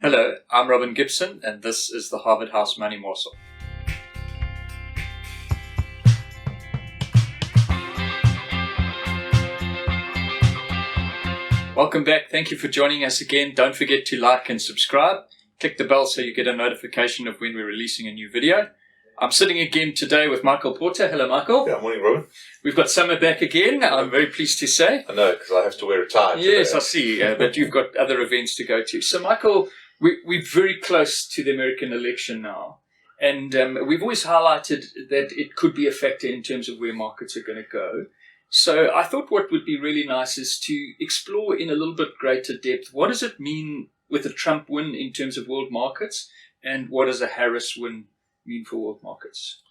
Hello, I'm Robin Gibson, and this is the Harvard House Money Morsel. Welcome back. Thank you for joining us again. Don't forget to like and subscribe. Click the bell so you get a notification of when we're releasing a new video. I'm sitting again today with Michael Porter. Hello, Michael. Yeah, morning, Robin. We've got summer back again. I'm very pleased to say. I know, because I have to wear a tie today. Yes, I see. But you've got other events to go to. So, Michael, we're very close to the American election now. And we've always highlighted that it could be a factor in terms of where markets are going to go. So I thought what would be really nice is to explore in a little bit greater depth, what does it mean with a Trump win in terms of world markets, and what does a Harris win mean for world markets?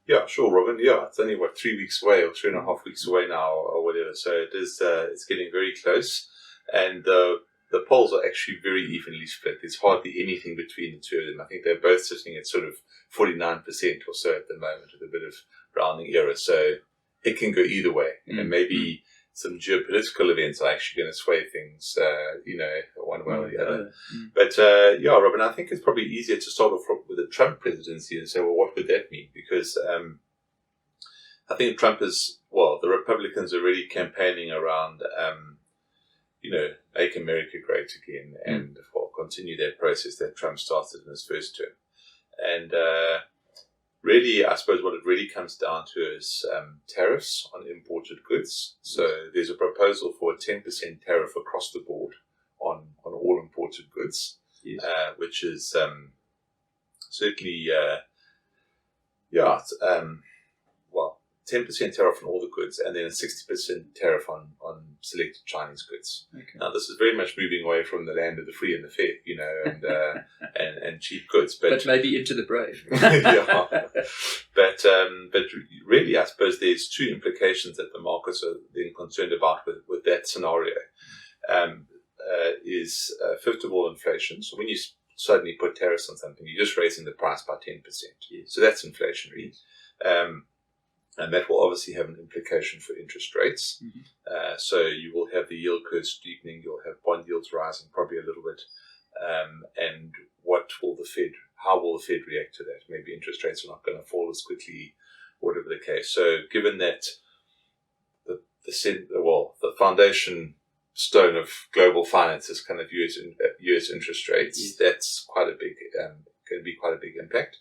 Yeah, sure, Robin. Yeah, it's only, 3 weeks away or 2.5 weeks away now or whatever. So it is, it's getting very close. And the polls are actually very evenly split. There's hardly anything between the two of them. I think they're both sitting at sort of 49% or so at the moment with a bit of rounding error. So it can go either way. And maybe some geopolitical events are actually going to sway things, one way or the other. But, yeah, Robin, I think it's probably easier to start off with the Trump presidency and say, well, what would that mean? Because I think Trump the Republicans are really campaigning around, make America great again and continue that process that Trump started in his first term. And really, I suppose what it really comes down to is tariffs on imported goods. So there's a proposal for a 10% tariff across the board on all imported goods, which is certainly, 10% tariff on all the goods and then a 60% tariff on selected Chinese goods. Okay. Now, this is very much moving away from the land of the free and the fair, and cheap goods. But maybe into the brave. Yeah. But really, I suppose there's two implications that the markets are then concerned about with that scenario. First of all, inflation. So when you suddenly put tariffs on something, you're just raising the price by 10%. Yes. So that's inflationary. And that will obviously have an implication for interest rates. Mm-hmm. So you will have the yield curve steepening, you'll have bond yields rising probably a little bit. And how will the Fed react to that? Maybe interest rates are not going to fall as quickly, whatever the case. So given that the foundation stone of global finance is kind of US interest rates, that's quite a big, going to be quite a big impact.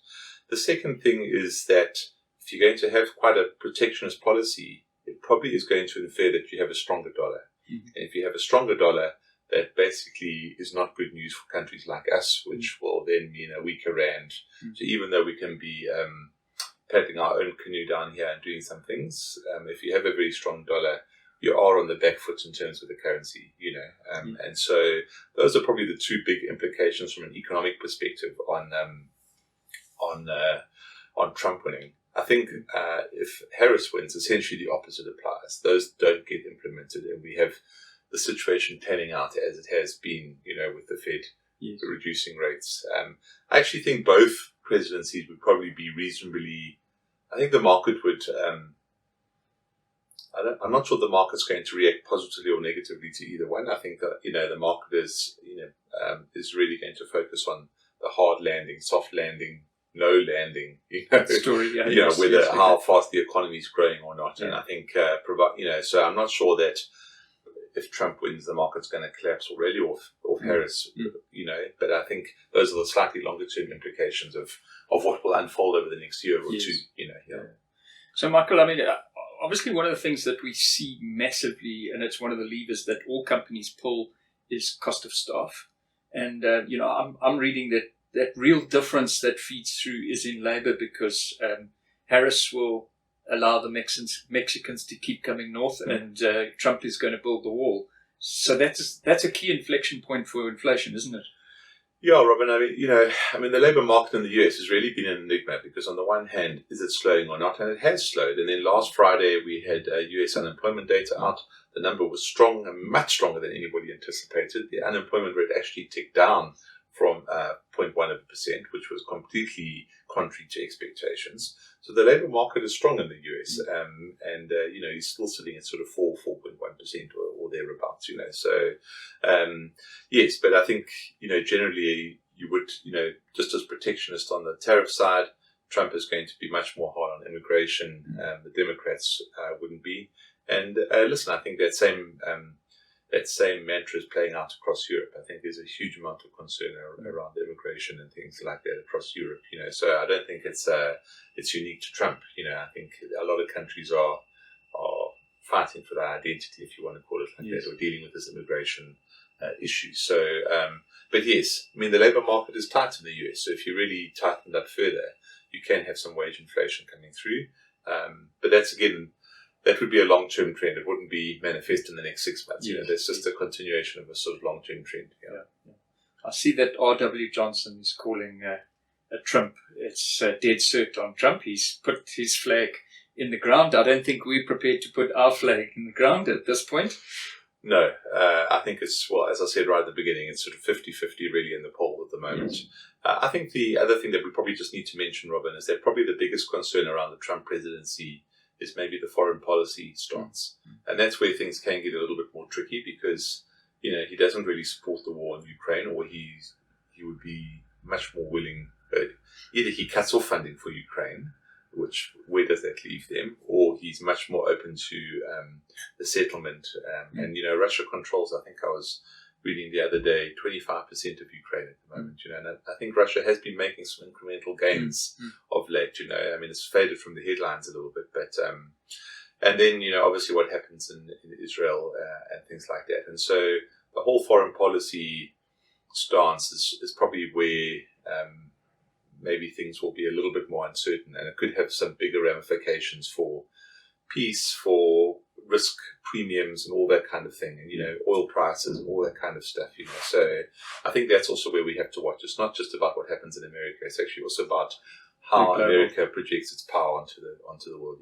The second thing is that if you're going to have quite a protectionist policy, it probably is going to infer that you have a stronger dollar. Mm-hmm. And if you have a stronger dollar, that basically is not good news for countries like us, which will then mean a weaker rand. Mm-hmm. So even though we can be paddling our own canoe down here and doing some things, if you have a very strong dollar, you are on the back foot in terms of the currency, And so those are probably the two big implications from an economic perspective on Trump winning. I think if Harris wins, essentially the opposite applies. Those don't get implemented, and we have the situation panning out as it has been, with the Fed reducing rates. I actually think both presidencies would probably be reasonably. I think the market would. I'm not sure the market's going to react positively or negatively to either one. I think that the market is really going to focus on the hard landing, soft landing, no landing, story, how fast the economy is growing or not. Yeah. And I think, so I'm not sure that if Trump wins, the market's going to collapse already, or Harris, but I think those are the slightly longer term implications of what will unfold over the next year or two, So, Michael, obviously one of the things that we see massively, and it's one of the levers that all companies pull, is cost of staff. And, I'm reading that real difference that feeds through is in labor, because Harris will allow the Mexicans to keep coming north, and Trump is going to build the wall. So that's a key inflection point for inflation, isn't it? Yeah, Robin. The labor market in the US has really been an enigma, because on the one hand, is it slowing or not? And it has slowed. And then last Friday, we had US unemployment data out. The number was strong, and much stronger than anybody anticipated. The unemployment rate actually ticked down from 0.1%, which was completely contrary to expectations. So the labor market is strong in the US, and he's still sitting at sort of 4.1% or or thereabouts, So, yes, but I think, generally you would, just as protectionist on the tariff side, Trump is going to be much more hard on immigration. The Democrats wouldn't be. And listen, I think that same mantra is playing out across Europe. I think there's a huge amount of concern around immigration and things like that across Europe. So I don't think it's unique to Trump. I think a lot of countries are fighting for their identity, if you want to call it like that, or dealing with this immigration issue. So, but yes, I mean the labour market is tight in the US. So if you really tighten that further, you can have some wage inflation coming through. But that would be a long-term trend. It wouldn't be manifest in the next 6 months. That's just a continuation of a sort of long-term trend. Yeah. I see that R.W. Johnson is calling a Trump. It's a dead cert on Trump. He's put his flag in the ground. I don't think we're prepared to put our flag in the ground at this point. No, I think it's, as I said right at the beginning, it's sort of 50-50 really in the poll at the moment. I think the other thing that we probably just need to mention, Robin, is that probably the biggest concern around the Trump presidency is maybe the foreign policy stance. And that's where things can get a little bit more tricky because, he doesn't really support the war in Ukraine, or he would be much more willing, either he cuts off funding for Ukraine, where does that leave them? Or he's much more open to the settlement. And, Russia controls, I think I was reading the other day, 25% of Ukraine at the moment, and I think Russia has been making some incremental gains of late, I mean, it's faded from the headlines a little bit, but, and then, obviously what happens in Israel and things like that. And so the whole foreign policy stance is probably where maybe things will be a little bit more uncertain, and it could have some bigger ramifications for peace, for risk premiums and all that kind of thing, and oil prices and all that kind of stuff, So I think that's also where we have to watch. It's not just about what happens in America; it's actually also about how America projects its power onto the world.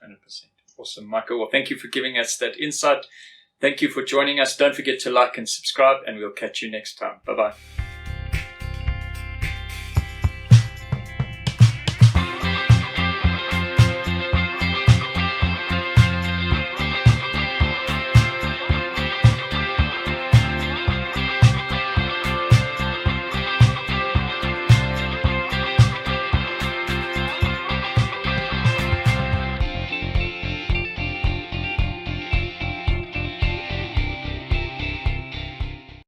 100%. Awesome, Michael. Well, thank you for giving us that insight. Thank you for joining us. Don't forget to like and subscribe, and we'll catch you next time. Bye bye.